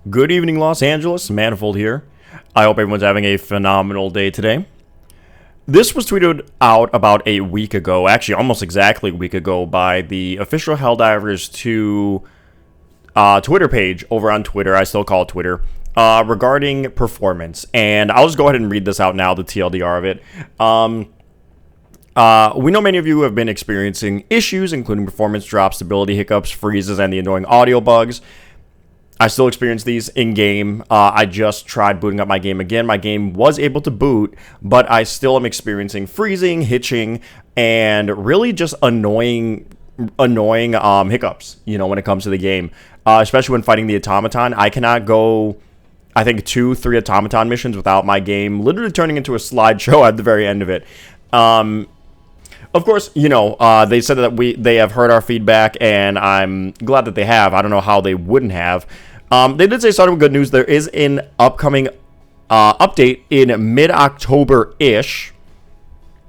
Good evening, Los Angeles. Manifold here. I hope everyone's having a phenomenal day today. This was tweeted out about a week ago, actually almost exactly a week ago, by the official Helldivers 2 Twitter page over on Twitter. I still call it Twitter. Regarding performance. And I'll just go ahead and read this out now, the TLDR of it. We know many of you have been experiencing issues, including performance drops, stability hiccups, freezes, and the annoying audio bugs. I still experience these in-game. I just tried booting up my game again. My game was able to boot, but I still am experiencing freezing, hitching, and really just annoying hiccups, when it comes to the game. Especially when fighting the automaton. I cannot go, I think, 2-3 automaton missions without my game literally turning into a slideshow at the very end of it. Of course, they said that they have heard our feedback, and I'm glad that they have. I don't know how they wouldn't have. They did say, starting with good news, there is an upcoming update in mid-October-ish.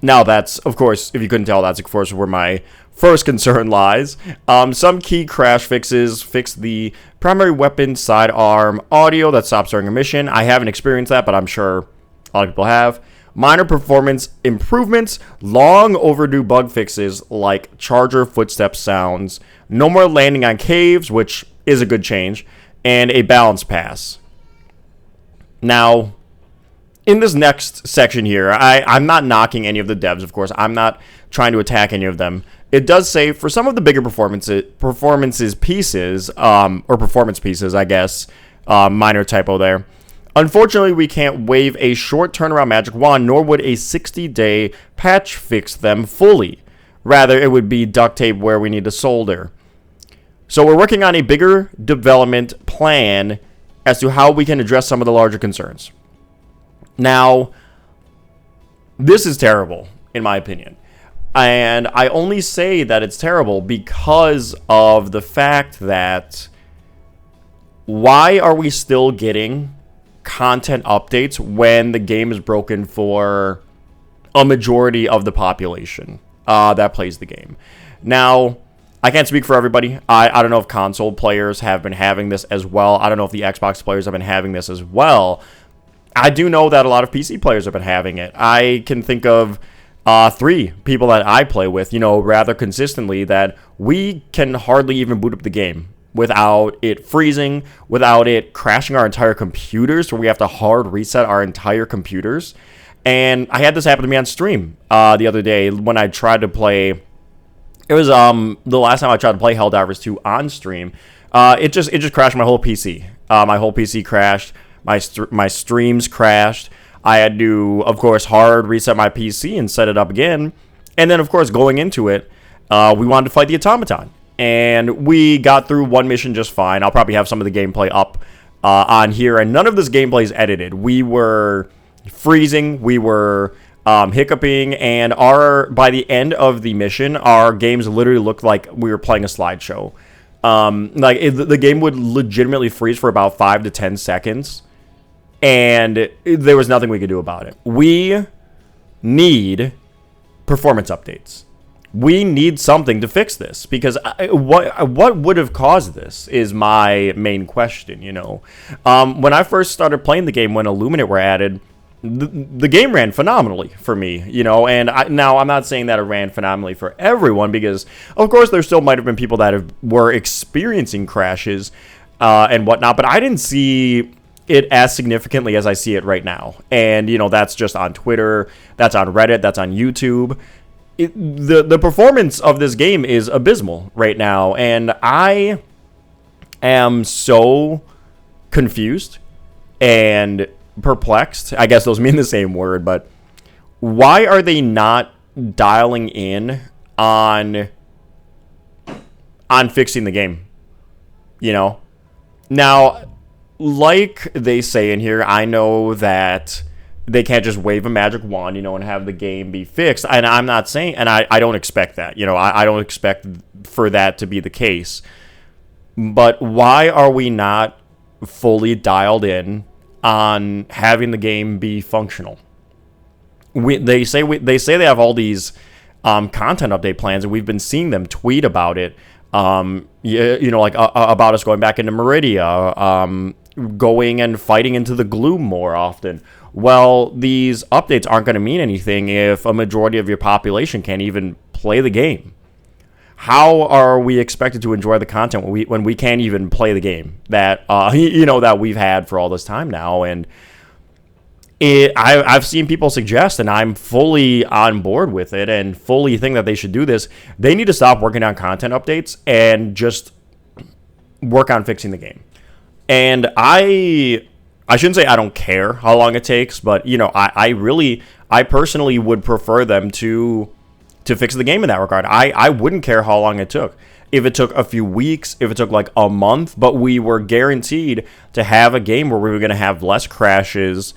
Now, that's, of course, if you couldn't tell, that's, of course, where my first concern lies. Some key crash fixes fix the primary weapon sidearm audio that stops during a mission. I haven't experienced that, but I'm sure a lot of people have. Minor performance improvements, long overdue bug fixes like charger footstep sounds, no more landing on caves, which is a good change, and a balance pass. Now, in this next section here, I'm not knocking any of the devs, of course. I'm not trying to attack any of them. It does say for some of the bigger performance pieces, I guess, minor typo there. Unfortunately, we can't wave a short turnaround magic wand, nor would a 60-day patch fix them fully. Rather, it would be duct tape where we need to solder. So we're working on a bigger development plan as to how we can address some of the larger concerns. Now, this is terrible, in my opinion. And I only say that it's terrible because of the fact that why are we still getting content updates when the game is broken for a majority of the population that plays the game? Now, I can't speak for everybody. I don't know if console players have been having this as well. I don't know if the Xbox players have been having this as well. I do know that a lot of PC players have been having it. I can think of 3 people that I play with, rather consistently, that we can hardly even boot up the game without it freezing, without it crashing our entire computers, where we have to hard reset our entire computers. And I had this happen to me on stream the other day when I tried to play. It was the last time I tried to play Helldivers 2 on stream. It just crashed my whole PC. My whole PC crashed. My streams crashed. I had to, of course, hard reset my PC and set it up again. And then, of course, going into it, we wanted to fight the automaton. And we got through one mission just fine. I'll probably have some of the gameplay up on here. And none of this gameplay is edited. We were freezing. We were hiccuping. And by the end of the mission, our games literally looked like we were playing a slideshow. The game would legitimately freeze for about 5 to 10 seconds. And there was nothing we could do about it. We need performance updates. We need something to fix this, because what would have caused this is my main question, When I first started playing the game, when Illuminate were added, the game ran phenomenally for me, and now I'm not saying that it ran phenomenally for everyone, because, of course, there still might have been people that were experiencing crashes and whatnot, but I didn't see it as significantly as I see it right now. And, that's just on Twitter, that's on Reddit, that's on YouTube. The performance of this game is abysmal right now, and I am so confused and perplexed. I guess those mean the same word, but why are they not dialing in on fixing the game? Now, like they say in here, I know that they can't just wave a magic wand, and have the game be fixed. And I'm not saying, and I don't expect that. I don't expect for that to be the case. But why are we not fully dialed in on having the game be functional? They say they have all these content update plans, and we've been seeing them tweet about it. About us going back into Meridia, going and fighting into the gloom more often. Well, these updates aren't going to mean anything if a majority of your population can't even play the game. How are we expected to enjoy the content when we can't even play the game that that we've had for all this time now? And I've seen people suggest, and I'm fully on board with it and fully think that they should do this. They need to stop working on content updates and just work on fixing the game. And I shouldn't say I don't care how long it takes, but I personally would prefer them to fix the game in that regard. I wouldn't care how long it took. If it took a few weeks, if it took like a month, but we were guaranteed to have a game where we were going to have less crashes,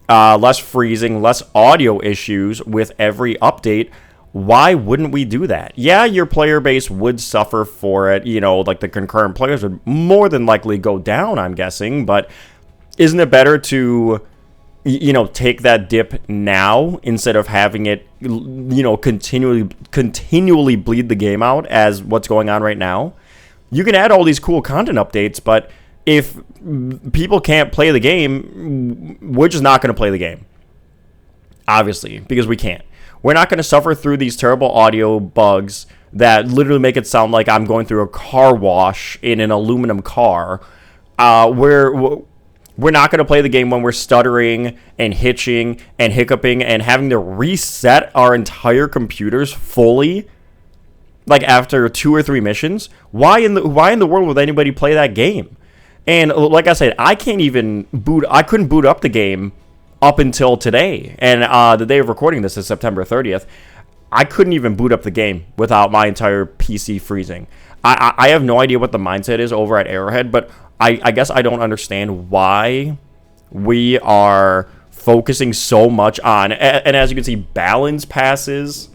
less freezing, less audio issues with every update. Why wouldn't we do that? Yeah, your player base would suffer for it. Like the concurrent players would more than likely go down, I'm guessing. But isn't it better to take that dip now instead of having it continually bleed the game out as what's going on right now? You can add all these cool content updates, but if people can't play the game, we're just not going to play the game, obviously, because we can't. We're not going to suffer through these terrible audio bugs that literally make it sound like I'm going through a car wash in an aluminum car. We're not going to play the game when we're stuttering and hitching and hiccuping and having to reset our entire computers fully, like after 2 or 3 missions. Why in the world would anybody play that game? And like I said, I couldn't boot up the game up until today. And the day of recording this is September 30th. I couldn't even boot up the game without my entire PC freezing. I have no idea what the mindset is over at Arrowhead, but I guess I don't understand why we are focusing so much on, and as you can see, balance passes,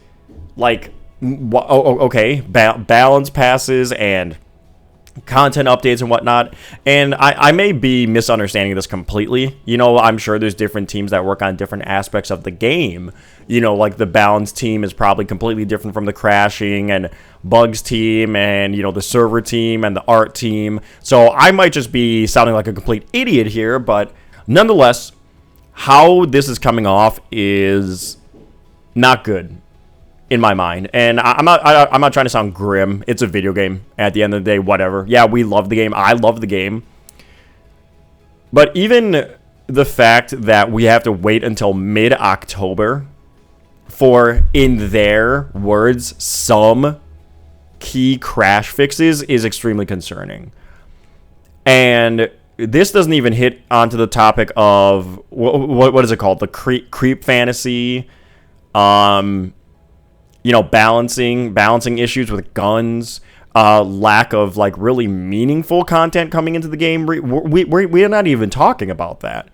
like, balance passes and content updates and whatnot. And I may be misunderstanding this completely. I'm sure there's different teams that work on different aspects of the game. Like the balance team is probably completely different from the crashing and bugs team and, the server team and the art team. So I might just be sounding like a complete idiot here, but nonetheless, how this is coming off is not good in my mind. And I'm not trying to sound grim. It's a video game at the end of the day, whatever. Yeah, we love the game. I love the game. But even the fact that we have to wait until mid-October for, in their words, some key crash fixes is extremely concerning. And this doesn't even hit onto the topic of what is it called? The creep fantasy, balancing issues with guns, lack of like really meaningful content coming into the game. We're not even talking about that.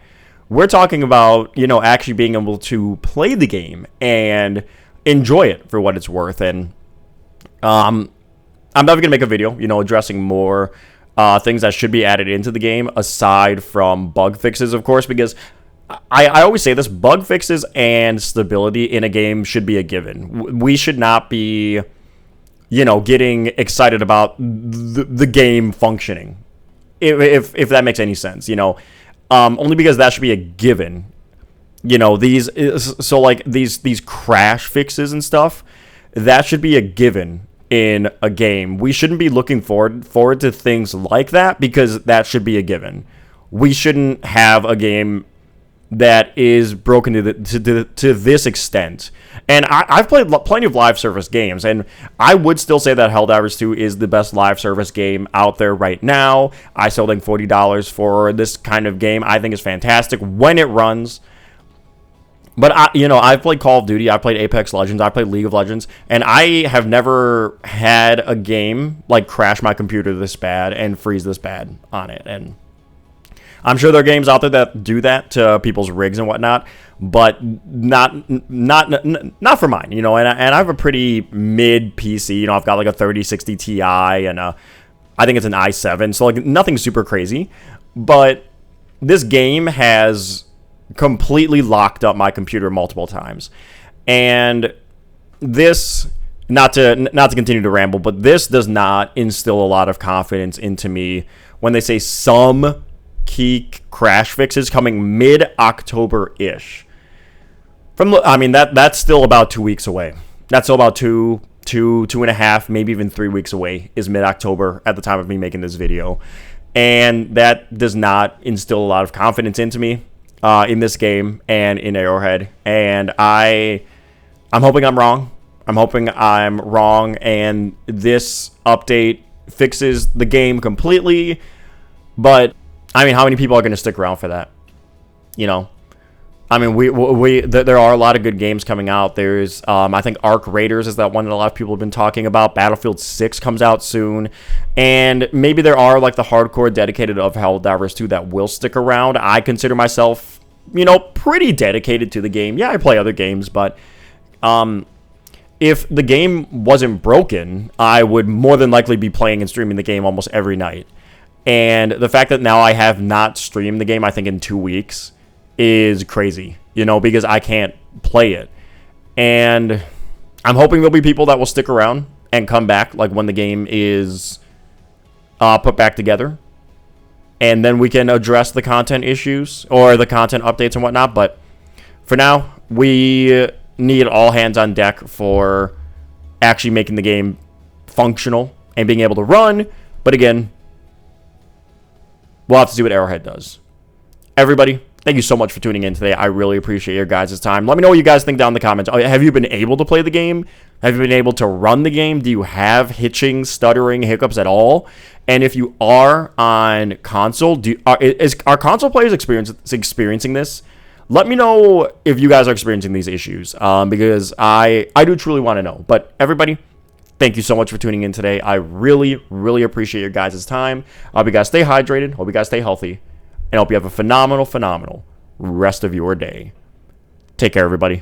We're talking about, actually being able to play the game and enjoy it for what it's worth. And I'm never going to make a video, addressing more things that should be added into the game aside from bug fixes, of course, because I always say this: bug fixes and stability in a game should be a given. We should not be, getting excited about the game functioning, if that makes any sense. Only because that should be a given. These crash fixes and stuff, that should be a given in a game. We shouldn't be looking forward to things like that because that should be a given. We shouldn't have a game that is broken to this extent. And I've played plenty of live service games, and I would still say that Helldivers 2 is the best live service game out there right now. I still think $40 for this kind of game I think is fantastic when it runs. But I've played Call of Duty, I've played Apex Legends, I've played League of Legends, and I have never had a game like crash my computer this bad and freeze this bad on it. And I'm sure there are games out there that do that to people's rigs and whatnot, but not for mine, and I have a pretty mid PC, I've got like a 3060 Ti and I think it's an i7, so like nothing super crazy, but this game has completely locked up my computer multiple times. And this, not to continue to ramble, but this does not instill a lot of confidence into me when they say some key crash fixes coming mid-October-ish. That's still about 2 weeks away. That's still about two and a half, maybe even 3 weeks away, is mid-October at the time of me making this video. And that does not instill a lot of confidence into me in this game and in Arrowhead. And I'm hoping I'm wrong. I'm hoping I'm wrong, and this update fixes the game completely. But, I mean, how many people are going to stick around for that? You know? I mean, there are a lot of good games coming out. There's, I think Arc Raiders is that one that a lot of people have been talking about. Battlefield 6 comes out soon. And maybe there are, like, the hardcore dedicated of Helldivers 2 that will stick around. I consider myself, you know, pretty dedicated to the game. Yeah, I play other games, but if the game wasn't broken, I would more than likely be playing and streaming the game almost every night. And the fact that now I have not streamed the game, I think, in 2 weeks is crazy, you know, because I can't play it. And I'm hoping there'll be people that will stick around and come back, like when the game is put back together. And then we can address the content issues or the content updates and whatnot. But for now, we need all hands on deck for actually making the game functional and being able to run. But again, we'll have to see what Arrowhead does. Everybody, thank you so much for tuning in today. I really appreciate your guys' time. Let me know what you guys think down in the comments. Have you been able to play the game? Have you been able to run the game? Do you have hitching, stuttering, hiccups at all? And if you are on console, are console players experiencing this? Let me know if you guys are experiencing these issues, because I do truly want to know. But everybody, thank you so much for tuning in today. I really, really appreciate your guys' time. I hope you guys stay hydrated. Hope you guys stay healthy. And I hope you have a phenomenal, phenomenal rest of your day. Take care, everybody.